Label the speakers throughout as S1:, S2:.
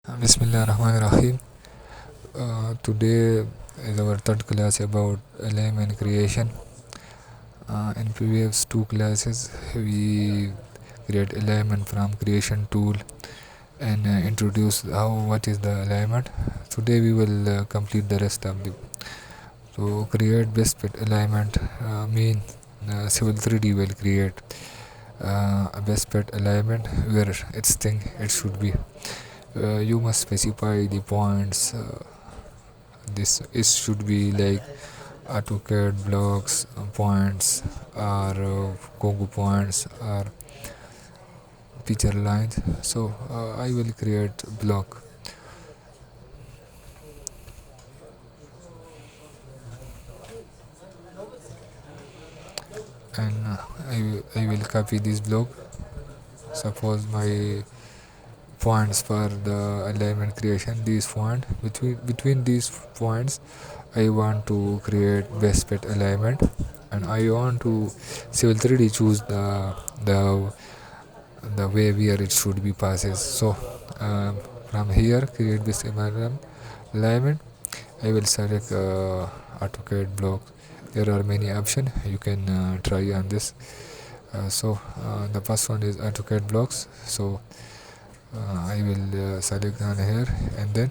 S1: Bismillah Rahman Rahim. Today is our third class about element creation. In previous two classes, we create element from creation tool and introduce how what is the element. Today we will complete the rest of the. So create best fit element mean Civil 3D will create a best fit element where its thing it should be. You must specify the points. This it should be like AutoCAD blocks, points, or Congo points, or feature lines. So I will create block, and I will copy this block. Suppose my points for the alignment creation, these point between these points I want to create best fit alignment, and I want to Civil 3D choose the way where it should be passes. So from here create this alignment. I will select AutoCAD block. There are many options you can try on this. The first one is AutoCAD blocks. So I will select on here, and then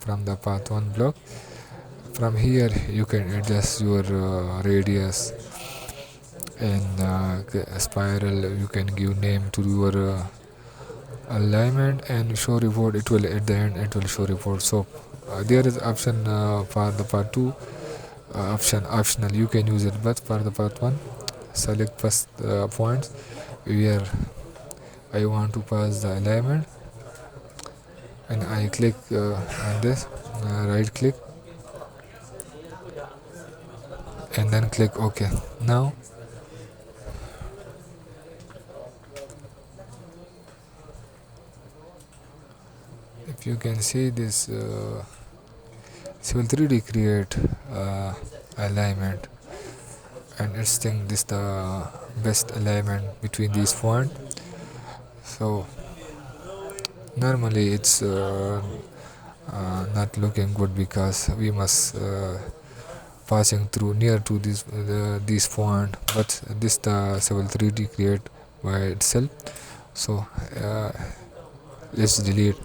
S1: from the path 1 block, from here you can adjust your radius and spiral. You can give name to your alignment and show report. It will at the end it will show report. So there is option for the part 2, option optional, you can use it, but for the part 1 select first points where I want to pass the alignment, and I click on this, right click, and then click OK. Now if you can see this Civil 3D create alignment, and it's think this the best alignment between these points. So normally it's not looking good because we must passing through near to this point, but this the Civil 3D create by itself. So let's delete.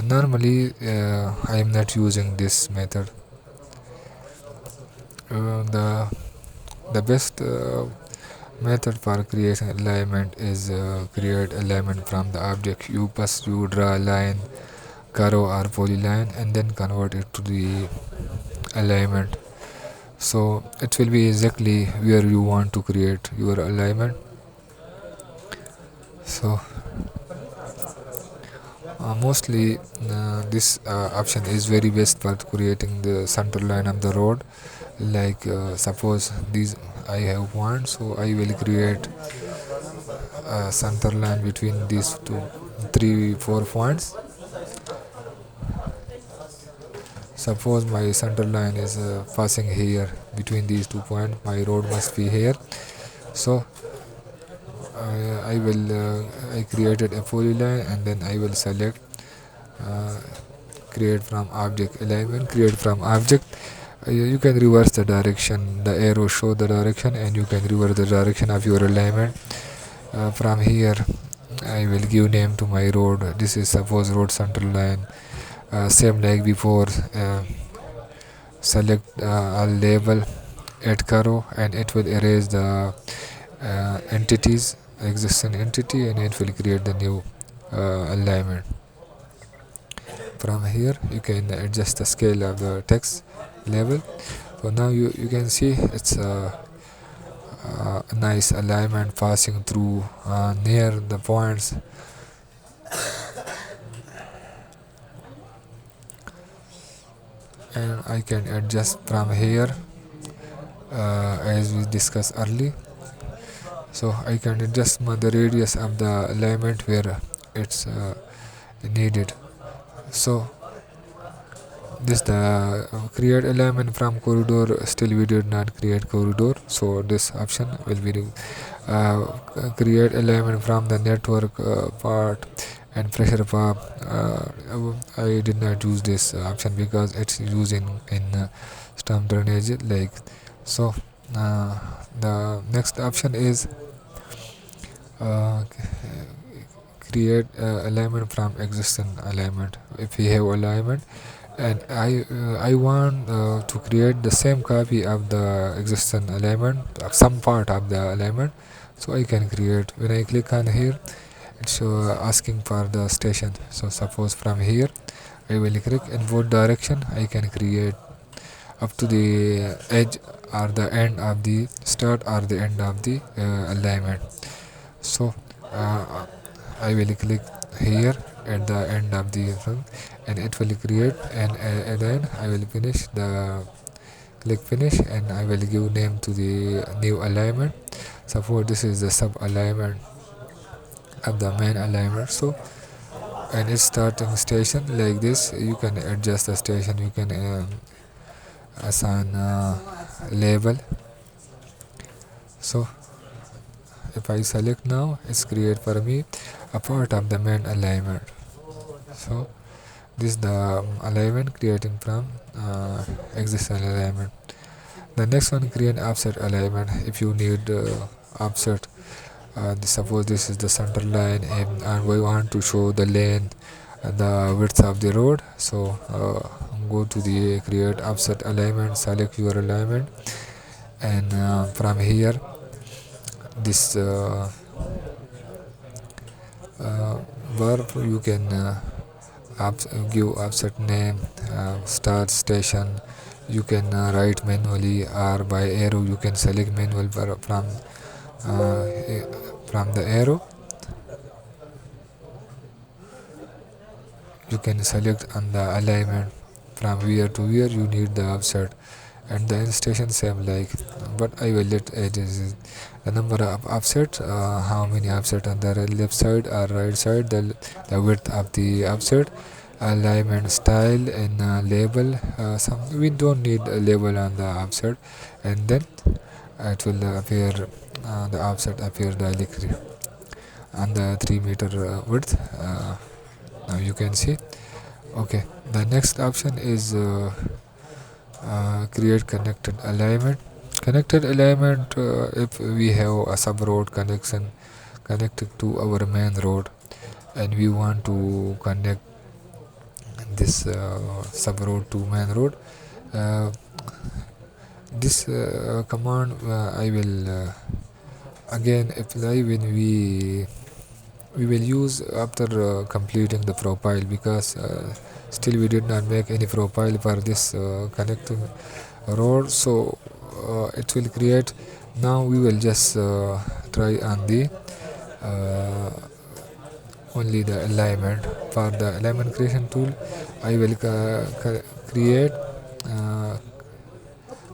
S1: Normally I am not using this method. The best method for creating alignment is create alignment from the object. You draw a line, curve or polyline, and then convert it to the alignment. So it will be exactly where you want to create your alignment. So mostly this option is very best for creating the center line of the road. Like suppose these I have one, so I will create a center line between these two, three, 4 points. Suppose my center line is passing here between these 2 points. My road must be here. So I created a polyline, and then I will select uh, create from object alignment. Create from object. You can reverse the direction. The arrow show the direction, and you can reverse the direction of your alignment. From here, I will give name to my road. This is suppose road center line. Same like before. Select a label, add curve, and it will erase the entities, existing entity, and it will create the new alignment. From here you can adjust the scale of the text level. So now you can see it's a nice alignment passing through near the points. And I can adjust from here as we discussed earlier. So I can adjust the radius of the alignment where it's needed. So this the create alignment from corridor. Still we did not create corridor, so this option will be create alignment from the network part, and pressure pump. I did not use this option because it's used in storm drainage like so. The next option is uh, create alignment from existing alignment. If we have alignment and I want to create the same copy of the existing alignment of some part of the alignment, so I can create. When I click on here, it's asking for the station. So suppose from here I will click in both direction. I can create up to the edge or the end of the start or the end of the alignment. So uh, I will click here at the end of the thing, and it will create, and then I will finish the click finish, and I will give name to the new alignment. Suppose this is the sub alignment of the main alignment. So and it's starting station like this. You can adjust the station, you can assign label. So if I select now, it's create for me a part of the main alignment. So this is the alignment creating from existing alignment. The next one, create offset alignment. If you need offset, suppose this is the center line, and we want to show the length and the width of the road. So go to the create offset alignment, select your alignment, and from here this uh, verb you can give offset name, start station. You can write manually or by arrow. You can select manual uh, from the arrow. You can select on the alignment from where to where you need the offset, and the station same like. But I will let it is the number of offset, how many offset on the left side or right side, the width of the offset, alignment style, and label. Some we don't need a label on the offset, and then it will appear the offset appear directly on the 3 meter width. Now you can see. Okay, the next option is create connected alignment. Connected alignment, if we have a sub road connection connected to our main road, and we want to connect this sub road to main road, uh, this command I will again apply when we will use after completing the profile, because still we did not make any profile for this connecting road. So it will create. Now we will just try on the uh, only the alignment. For the alignment creation tool, I will create uh,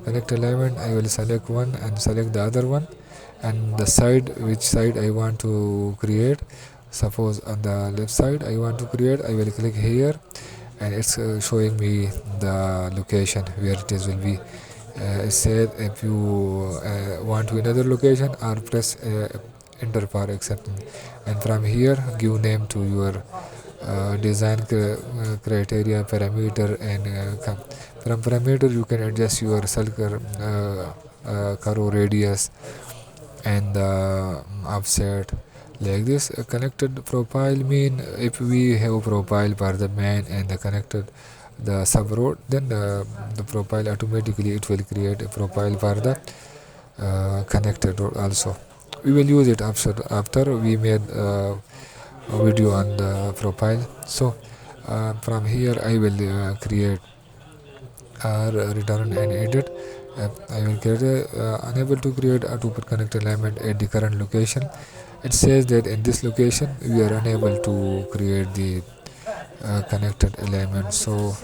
S1: connect alignment. I will select one and select the other one, and the side, which side I want to create. Suppose on the left side I want to create, I will click here, and it's showing me the location where it is will be. It said if you want to another location, or press enter for accepting, and from here give name to your design criteria parameter, and from parameter you can adjust your circle curve radius and the offset like this. A connected profile mean if we have a profile for the main and the connected the sub road, then the profile automatically it will create a profile for the connected road also. We will use it after we made a video on the profile. So from here I will create or return and edit. I will create unable to create a super connect alignment at the current location. It says that in this location we are unable to create the connected alignment. So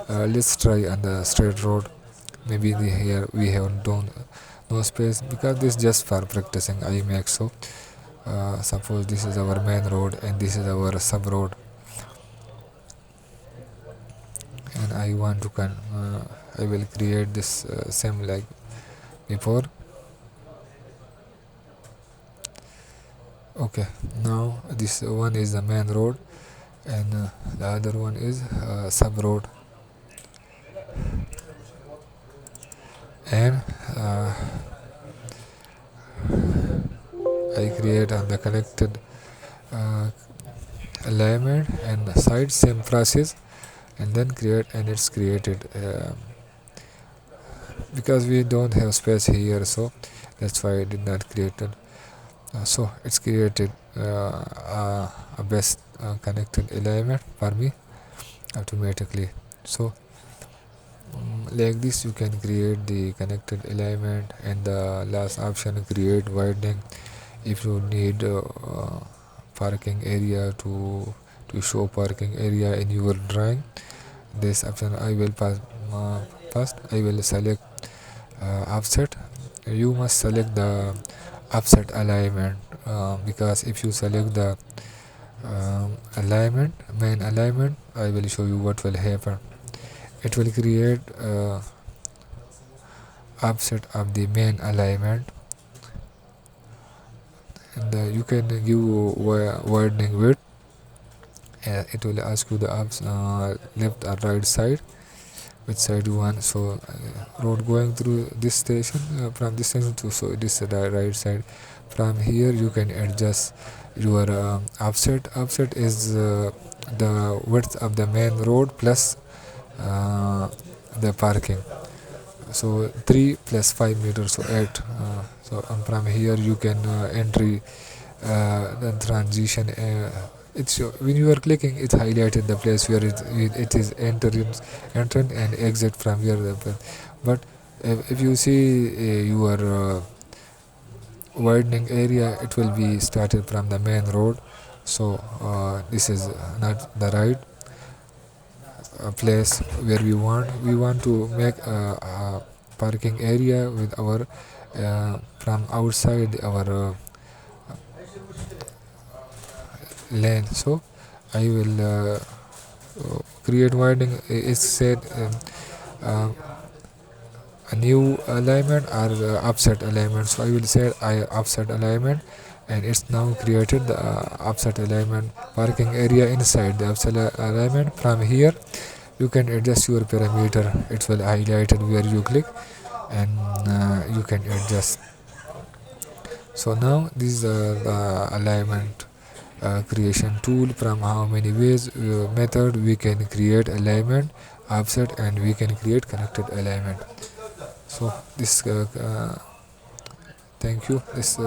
S1: let's try on the straight road. Maybe here we have done no space, because this is just for practicing I make. So suppose this is our main road and this is our sub road, and I want to I will create this same like before. Okay, now this one is the main road, and the other one is subroad. And I create on the connected uh, alignment and side, same process, and then create, and it's created because we don't have space here, so that's why I did not create it. So it's created a best connected alignment for me automatically. So like this you can create the connected alignment. And the last option, create widening. If you need parking area to show parking area in your drawing, this option I will pass. First I will select offset. You must select the offset alignment, because if you select the alignment, main alignment, I will show you what will happen. It will create offset of the main alignment. And you can give widening width. It will ask you the left or right side, which side you want. So road going through this station, from this station to, so it is the right side. From here you can adjust your offset is the width of the main road plus the parking. So 3 plus 5 meters, so 8. So from here you can entry the transition. It's when you are clicking, it highlighted the place where it is entrance and exit from here. But if you see your widening area, it will be started from the main road. So this is not the right place where we want to make a parking area with our from outside our lane. So I will create widening. It's said uh, a new alignment or offset alignment. So I will say I offset alignment, and it's now created the offset alignment parking area inside the offset alignment. From here you can adjust your parameter. It will highlighted where you click, and you can adjust. So now this is the alignment creation tool. From how many ways method we can create alignment, offset, and we can create connected alignment. So this thank you. This